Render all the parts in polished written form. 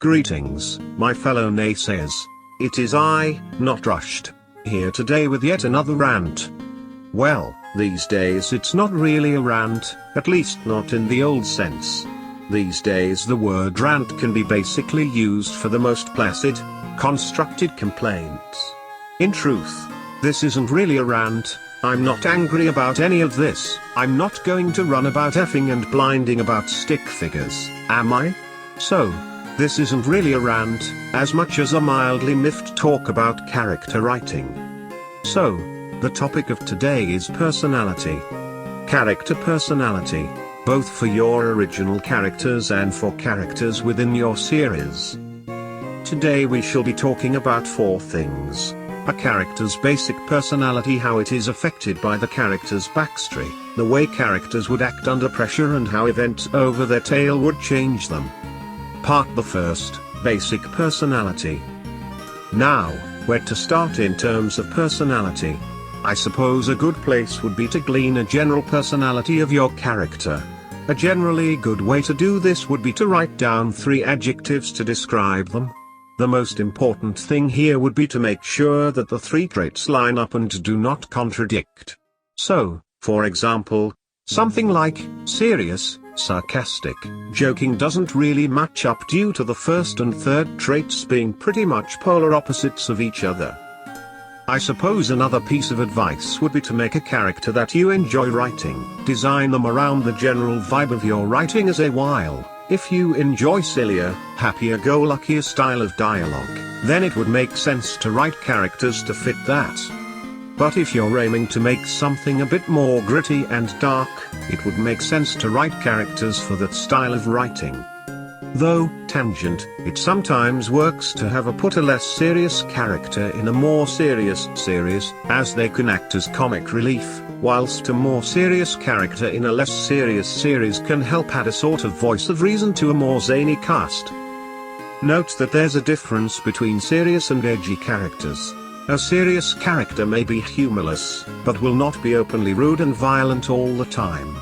Greetings, my fellow naysayers. It is I, not Rushed, here today with yet another rant. Well, these days it's not really a rant, at least not in the old sense. These days the word rant can be basically used for the most placid, constructed complaints. In truth, this isn't really a rant. I'm not angry about any of this. I'm not going to run about effing and blinding about stick figures, am I? So, this isn't really a rant, as much as a mildly miffed talk about character writing. So, the topic of today is personality. Character personality, both for your original characters and for characters within your series. Today we shall be talking about 4 things. A character's basic personality, how it is affected by the character's backstory, the way characters would act under pressure and how events over their tail would change them. Part the first, basic personality. Now, where to start in terms of personality? I suppose a good place would be to glean a general personality of your character. A generally good way to do this would be to write down 3 adjectives to describe them. The most important thing here would be to make sure that the 3 traits line up and do not contradict. So, for example, something like serious, sarcastic, joking doesn't really match up due to the first and third traits being pretty much polar opposites of each other. I suppose another piece of advice would be to make a character that you enjoy writing. Design them around the general vibe of your writing as a while. If you enjoy sillier, happier-go-luckier style of dialogue, then it would make sense to write characters to fit that. But if you're aiming to make something a bit more gritty and dark, it would make sense to write characters for that style of writing. Though, tangent, it sometimes works to have a less serious character in a more serious series, as they can act as comic relief, whilst a more serious character in a less serious series can help add a sort of voice of reason to a more zany cast. Note that there's a difference between serious and edgy characters. A serious character may be humorless, but will not be openly rude and violent all the time.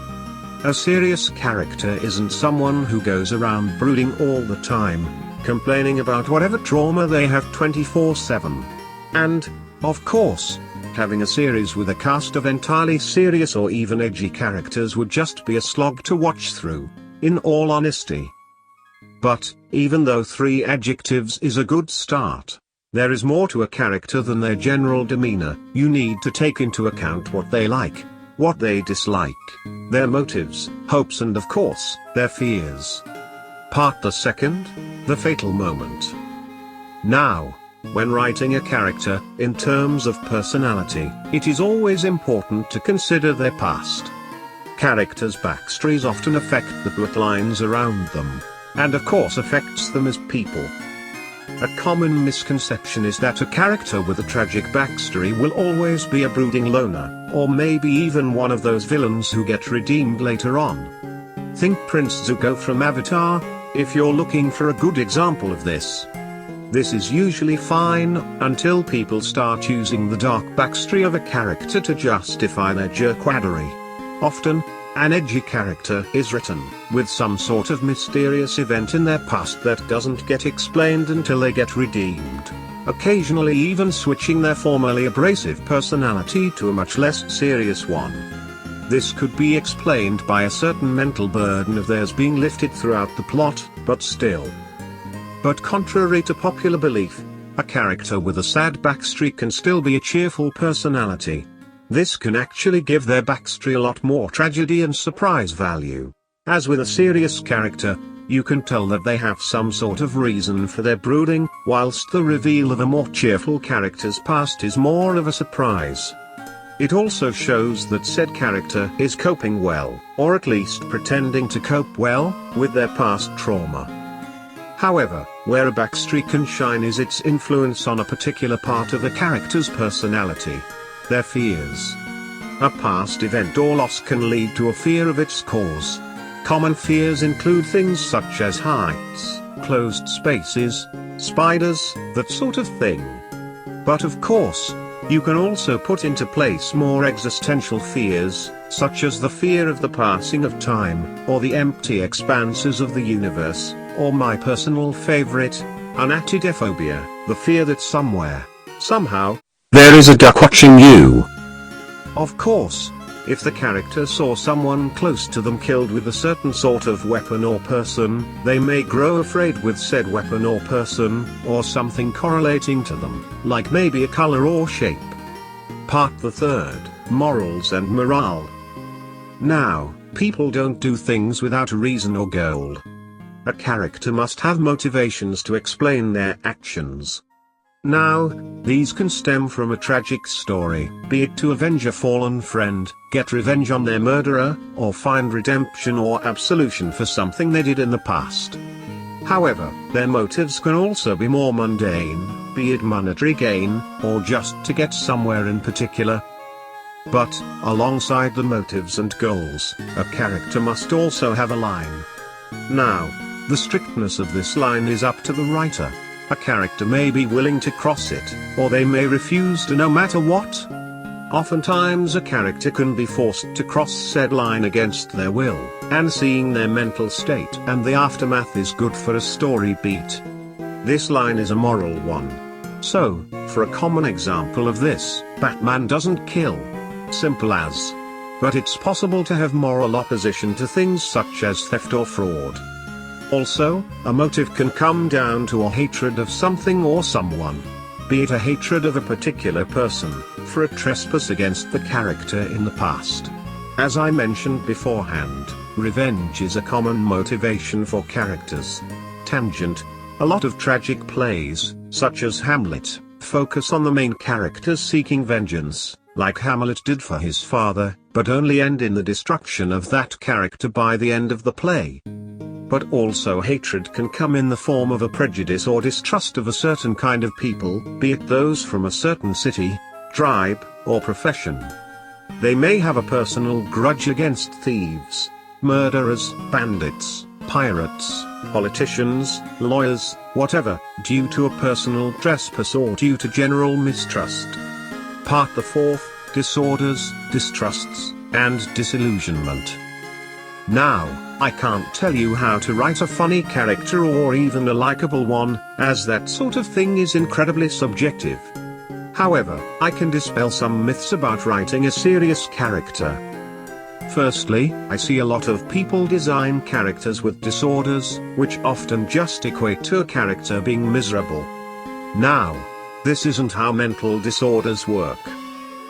A serious character isn't someone who goes around brooding all the time, complaining about whatever trauma they have 24/7. And, of course, having a series with a cast of entirely serious or even edgy characters would just be a slog to watch through, in all honesty. But, even though 3 adjectives is a good start, there is more to a character than their general demeanor. You need to take into account what they like, what they dislike, their motives, hopes and of course, their fears. Part the second, the fatal moment. Now, when writing a character, in terms of personality, it is always important to consider their past. Characters' backstories often affect the plotlines around them, and of course affects them as people. A common misconception is that a character with a tragic backstory will always be a brooding loner, or maybe even one of those villains who get redeemed later on. Think Prince Zuko from Avatar, if you're looking for a good example of this. This is usually fine, until people start using the dark backstory of a character to justify their jerkwaddery. Often, an edgy character is written with some sort of mysterious event in their past that doesn't get explained until they get redeemed, occasionally even switching their formerly abrasive personality to a much less serious one. This could be explained by a certain mental burden of theirs being lifted throughout the plot, but still. But contrary to popular belief, a character with a sad backstory can still be a cheerful personality. This can actually give their backstory a lot more tragedy and surprise value. As with a serious character, you can tell that they have some sort of reason for their brooding, whilst the reveal of a more cheerful character's past is more of a surprise. It also shows that said character is coping well, or at least pretending to cope well, with their past trauma. However, where a backstory can shine is its influence on a particular part of a character's personality. Their fears. A past event or loss can lead to a fear of its cause. Common fears include things such as heights, closed spaces, spiders, that sort of thing. But of course, you can also put into place more existential fears, such as the fear of the passing of time, or the empty expanses of the universe, Or my personal favorite, anatidophobia, the fear that somewhere, somehow, there is a duck watching you. Of course, if the character saw someone close to them killed with a certain sort of weapon or person, they may grow afraid with said weapon or person, or something correlating to them, like maybe a color or shape. Part the third, morals and morale. Now, people don't do things without a reason or goal. A character must have motivations to explain their actions. Now, these can stem from a tragic story, be it to avenge a fallen friend, get revenge on their murderer, or find redemption or absolution for something they did in the past. However, their motives can also be more mundane, be it monetary gain, or just to get somewhere in particular. But, alongside the motives and goals, a character must also have a line. Now, the strictness of this line is up to the writer. A character may be willing to cross it, or they may refuse to no matter what. Oftentimes a character can be forced to cross said line against their will, and seeing their mental state and the aftermath is good for a story beat. This line is a moral one. So, for a common example of this, Batman doesn't kill. Simple as. But it's possible to have moral opposition to things such as theft or fraud. Also, a motive can come down to a hatred of something or someone. Be it a hatred of a particular person, for a trespass against the character in the past. As I mentioned beforehand, revenge is a common motivation for characters. Tangent. A lot of tragic plays, such as Hamlet, focus on the main characters seeking vengeance, like Hamlet did for his father, but only end in the destruction of that character by the end of the play. But also hatred can come in the form of a prejudice or distrust of a certain kind of people, be it those from a certain city, tribe, or profession. They may have a personal grudge against thieves, murderers, bandits, pirates, politicians, lawyers, whatever, due to a personal trespass or due to general mistrust. Part the fourth, disorders, distrusts, and disillusionment. Now, I can't tell you how to write a funny character or even a likable one, as that sort of thing is incredibly subjective. However, I can dispel some myths about writing a serious character. Firstly, I see a lot of people design characters with disorders, which often just equate to a character being miserable. Now, this isn't how mental disorders work.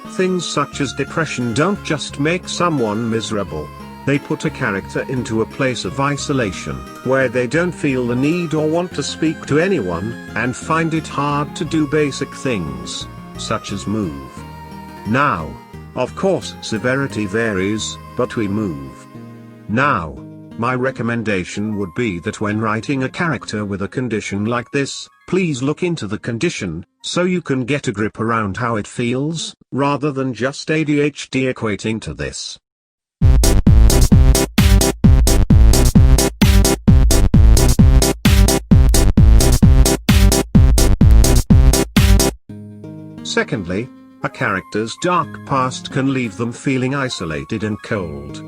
Things such as depression don't just make someone miserable. They put a character into a place of isolation, where they don't feel the need or want to speak to anyone, and find it hard to do basic things, such as move. Now, of course severity varies, but we move. Now, my recommendation would be that when writing a character with a condition like this, please look into the condition, so you can get a grip around how it feels, rather than just ADHD equating to this. Secondly, a character's dark past can leave them feeling isolated and cold.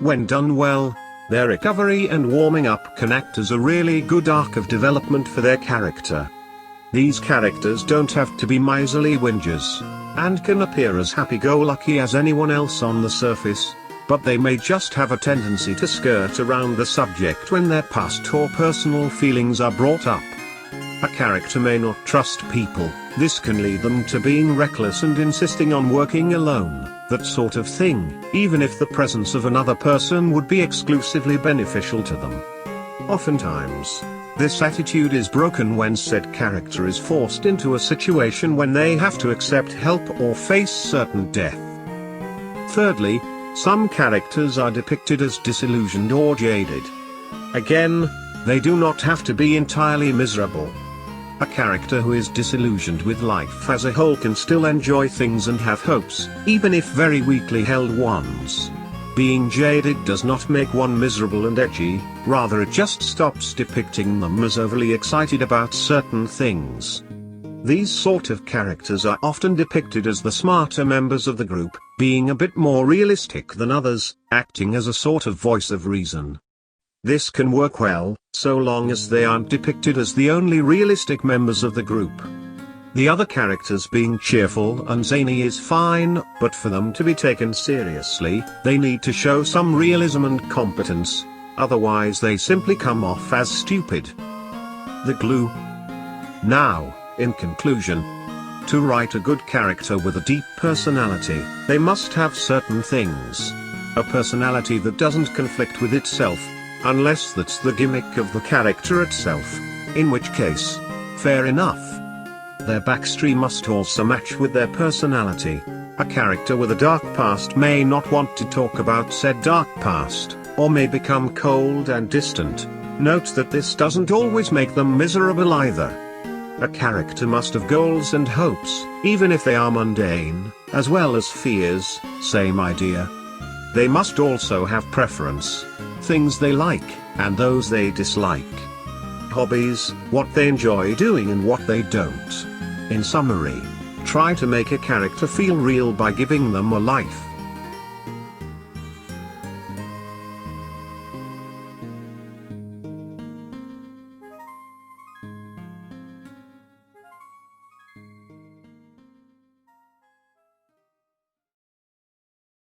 When done well, their recovery and warming up can act as a really good arc of development for their character. These characters don't have to be miserly whingers, and can appear as happy-go-lucky as anyone else on the surface, but they may just have a tendency to skirt around the subject when their past or personal feelings are brought up. A character may not trust people. This can lead them to being reckless and insisting on working alone, that sort of thing, even if the presence of another person would be exclusively beneficial to them. Oftentimes, this attitude is broken when said character is forced into a situation when they have to accept help or face certain death. Thirdly, some characters are depicted as disillusioned or jaded. Again, they do not have to be entirely miserable. A character who is disillusioned with life as a whole can still enjoy things and have hopes, even if very weakly held ones. Being jaded does not make one miserable and edgy, rather it just stops depicting them as overly excited about certain things. These sort of characters are often depicted as the smarter members of the group, being a bit more realistic than others, acting as a sort of voice of reason. This can work well, so long as they aren't depicted as the only realistic members of the group. The other characters being cheerful and zany is fine, but for them to be taken seriously, they need to show some realism and competence, otherwise they simply come off as stupid. The glue. Now, in conclusion, to write a good character with a deep personality, they must have certain things. A personality that doesn't conflict with itself, unless that's the gimmick of the character itself, in which case, fair enough. Their backstory must also match with their personality. A character with a dark past may not want to talk about said dark past, or may become cold and distant. Note that this doesn't always make them miserable either. A character must have goals and hopes, even if they are mundane, as well as fears, same idea. They must also have preference, things they like, and those they dislike. Hobbies, what they enjoy doing and what they don't. In summary, try to make a character feel real by giving them a life.